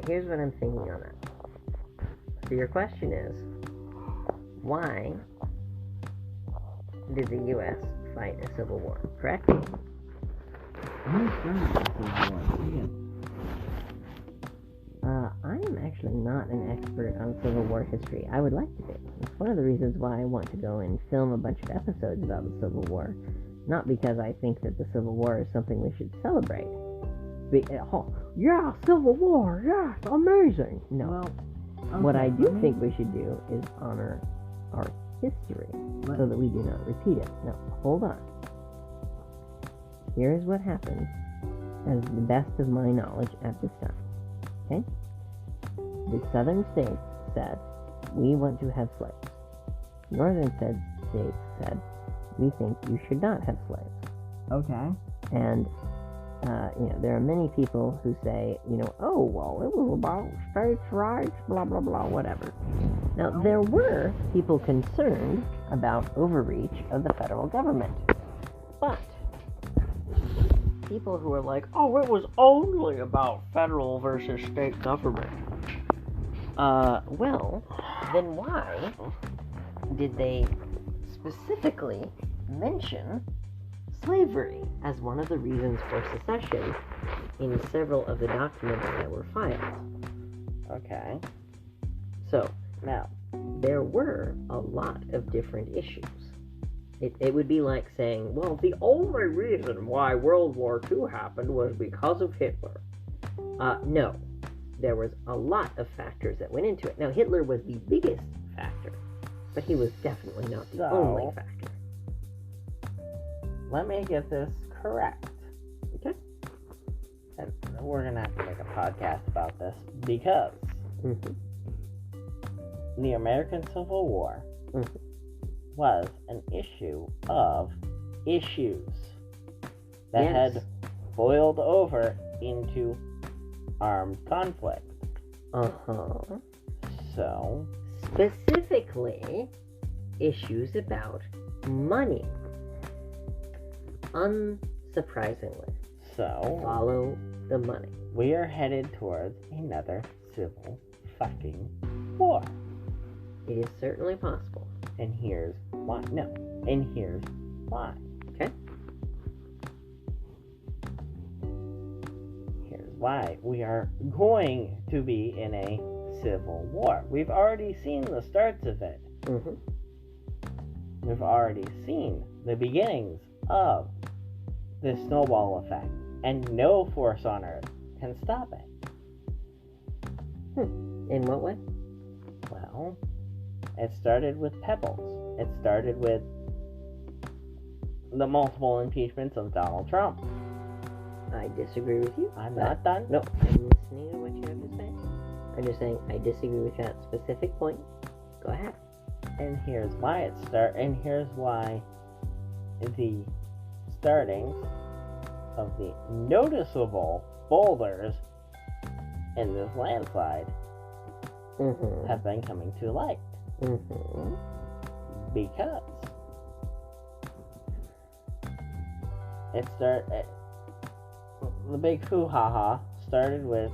here's what I'm thinking on that. So your question is, why did the U.S. fight a civil war, correct? I am actually not an expert on Civil War history. I would like to be. It's one of the reasons why I want to go and film a bunch of episodes about the Civil War. Not because I think that the Civil War is something we should celebrate. Yeah, Civil War, yeah, amazing. No. Well, okay, what I do think we should do is honor our history so that we do not repeat it. Now, hold on. Here is what happened as the best of my knowledge at this time. Okay? The southern states said, we want to have slaves. Northern states said, we think you should not have slaves. Okay. And, there are many people who say, oh, well, it was about states' rights, blah, blah, blah, whatever. Now, there were people concerned about overreach of the federal government. But people who are like, oh, it was only about federal versus state government. Well, then why did they specifically mention slavery as one of the reasons for secession in several of the documents that were filed? Okay. So, now, there were a lot of different issues. It would be like saying, well, the only reason why World War II happened was because of Hitler. No. There was a lot of factors that went into it. Now, Hitler was the biggest factor, but he was definitely not the only factor. Let me get this correct. Okay. And we're going to have to make a podcast about this because the American Civil War was an issue of issues that had boiled over into armed conflict. So, specifically, issues about money. Unsurprisingly. So, follow the money. We are headed towards another civil fucking war. It is certainly possible. And here's why. No. And here's why. Okay? Here's why. We are going to be in a civil war. We've already seen the starts of it. We've already seen the beginnings of the snowball effect. And no force on Earth can stop it. In what way? Well, it started with pebbles. It started with the multiple impeachments of Donald Trump. I disagree with you. I'm not done. No, I'm listening to what you have to say. I'm just saying I disagree with that specific point. Go ahead. And here's why it started. And here's why the startings of the noticeable boulders in this landslide have been coming to light. Because the big hoo-ha-ha started with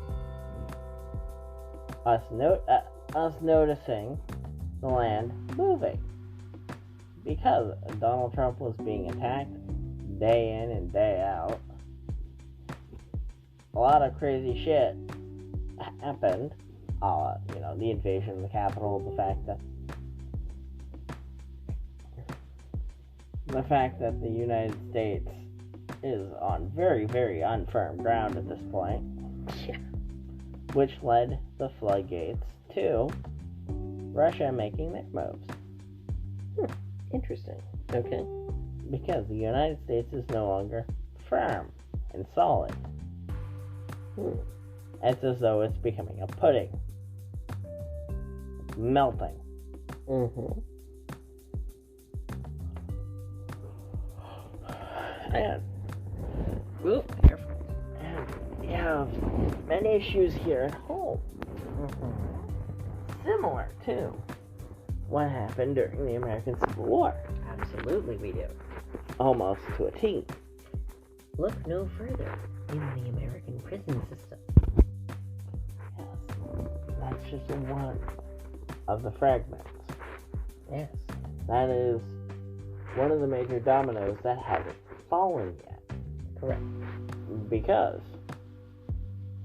us noticing the land moving. Because Donald Trump was being attacked day in and day out. A lot of crazy shit happened. The invasion of the Capitol, the fact that the United States is on very, very unfirm ground at this point. Yeah. Which led the floodgates to Russia making their moves. Interesting. Okay. Because the United States is no longer firm and solid. It's as though it's becoming a pudding. Melting. And you have many issues here at home. Similar to what happened during the American Civil War. Absolutely we do. Almost to a T. Look no further in the American prison system. Yes. That's just one of the fragments. Yes. That is one of the major dominoes that hasn't fallen yet. Correct. Because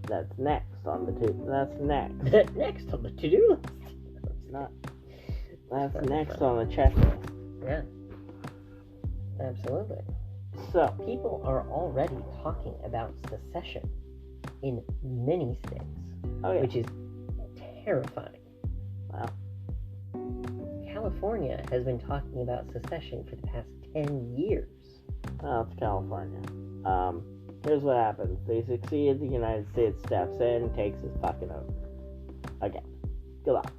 that's next on the That's next. Next on the to-do list. Not. That's next on the checklist. Yeah. Absolutely. So people are already talking about secession in many states, which is terrifying. Wow. California has been talking about secession for the past 10 years. Well, it's California. Here's what happens. They succeed, the United States steps in, takes his fucking over. Again. Good luck.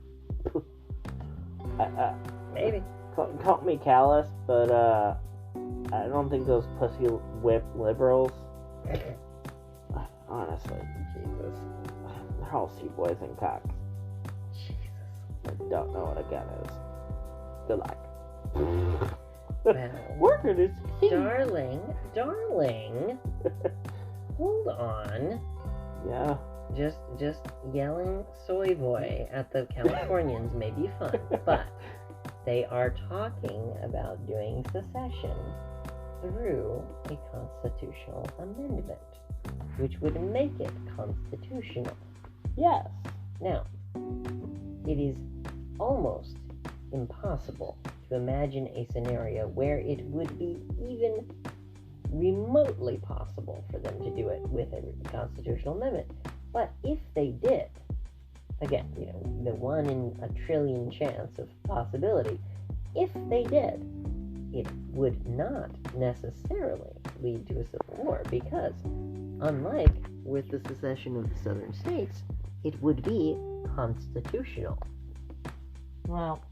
Maybe. Call me callous, but I don't think those pussy whip liberals, honestly, Jesus. they're all sea boys and cocks. Jesus. I don't know what a gun is. Good luck. Wow. Working is key. Darling. Hold on. Yeah. Just yelling soy boy at the Californians may be fun, but they are talking about doing secession through a constitutional amendment, which would make it constitutional. Yes. Now, it is almost impossible to imagine a scenario where it would be even remotely possible for them to do it with a constitutional amendment. But if they did, again, the 1 in a trillion chance of possibility, if they did, it would not necessarily lead to a civil war, because unlike with the secession of the southern states, it would be constitutional. Well,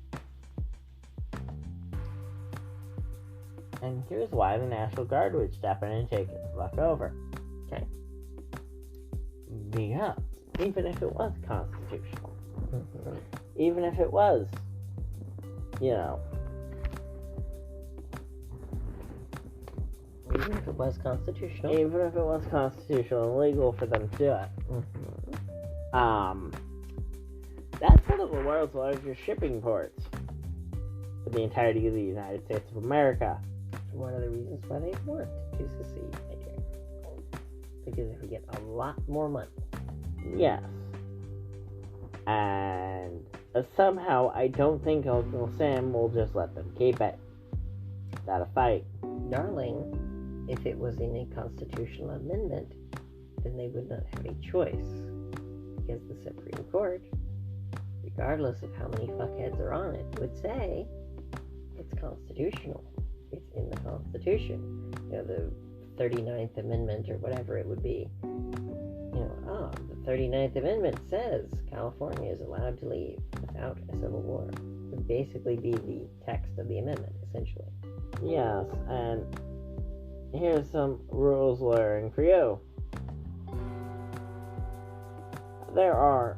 and here's why the National Guard would step in and take it the fuck over. Okay. Because even if it was constitutional, even if it was, even if it was constitutional, and legal for them to do it, that's one of the world's largest shipping ports for the entirety of the United States of America. One of the reasons why they want to secede, because they get a lot more money. Yes. And somehow I don't think Uncle Sam will just let them keep it. Gotta fight. Darling, if it was in a constitutional amendment, then they would not have a choice. Because the Supreme Court, regardless of how many fuckheads are on it, would say it's constitutional. It's in the Constitution. The 39th Amendment or whatever it would be. The 39th Amendment says California is allowed to leave without a civil war. It would basically be the text of the amendment, essentially. Yes, and here's some rules lawyering for you. There are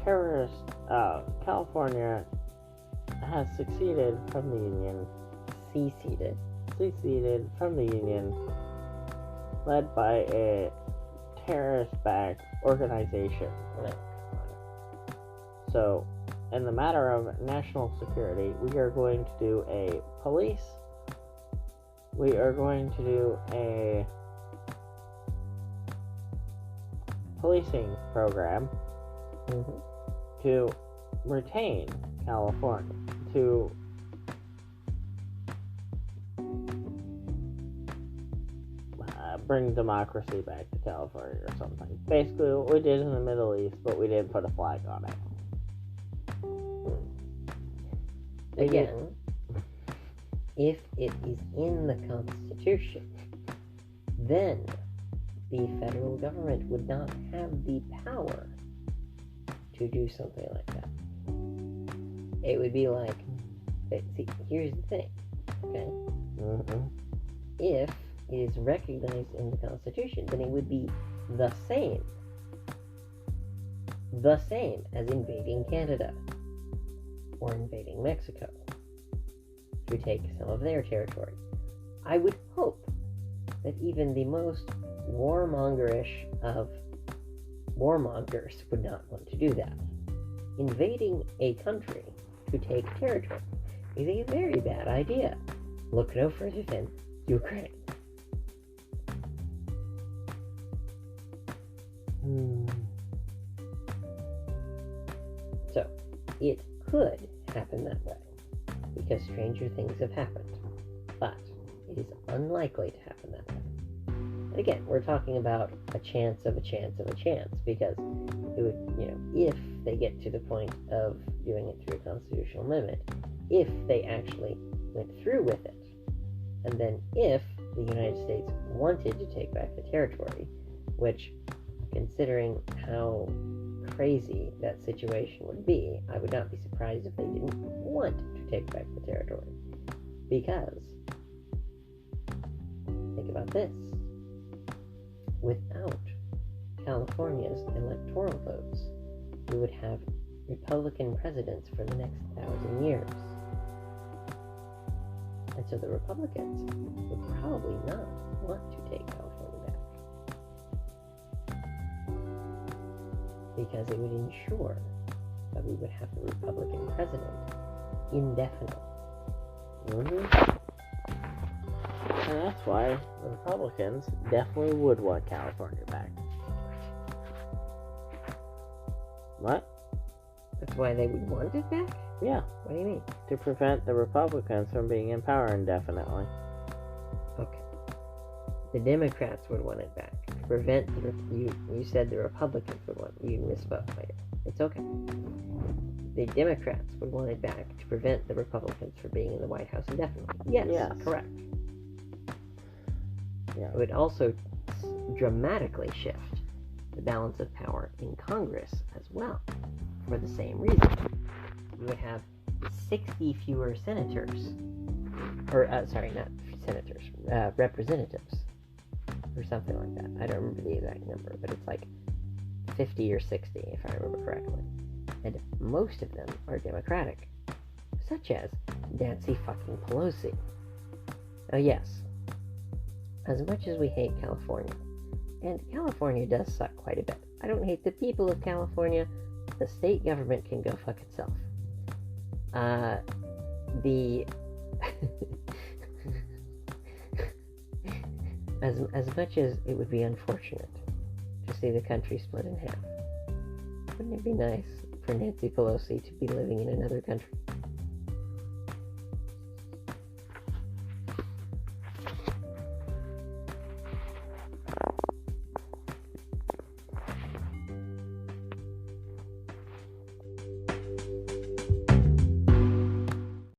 terrorists. California has seceded from the Union. Seceded from the Union, led by a terrorist-backed organization. So, in the matter of national security, we are going to do a police. We are going to do a policing program to retain California, to bring democracy back to California or something. Basically what we did in the Middle East, but we didn't put a flag on it. Again, if it is in the Constitution, then the federal government would not have the power to do something like that. It would be like, see, here's the thing, okay? If it is recognized in the Constitution, then it would be the same as invading Canada or invading Mexico to take some of their territory. I would hope that even the most warmongerish of warmongers would not want to do that. Invading a country to take territory is a very bad idea. Look no further than Ukraine. So, it could happen that way, because stranger things have happened, but it is unlikely to happen that way. And again, we're talking about a chance of a chance of a chance, because it would, if they get to the point of doing it through a constitutional amendment, if they actually went through with it, and then if the United States wanted to take back the territory, which, considering how crazy that situation would be, I would not be surprised if they didn't want to take back the territory. Because, think about this, without California's electoral votes, we would have Republican presidents for the next 1,000 years. And so the Republicans would probably not want to take California back, because it would ensure that we would have a Republican president indefinitely. And that's why the Republicans definitely would want California back. What? That's why they would want it back? Yeah. What do you mean? To prevent the Republicans from being in power indefinitely. Okay. The Democrats would want it back. To prevent you said the Republicans would want it. You misspoke later. It's okay. The Democrats would want it back to prevent the Republicans from being in the White House indefinitely. Yes. Correct. Yeah. It would also dramatically shift the balance of power in Congress as well, for the same reason. We would have 60 fewer senators, or not senators, representatives, or something like that. I don't remember the exact number, but it's like 50 or 60, if I remember correctly. And most of them are Democratic, such as Nancy fucking Pelosi. Now, yes, as much as we hate California, and California does suck quite a bit. I don't hate the people of California. The state government can go fuck itself. As much as it would be unfortunate to see the country split in half, wouldn't it be nice for Nancy Pelosi to be living in another country?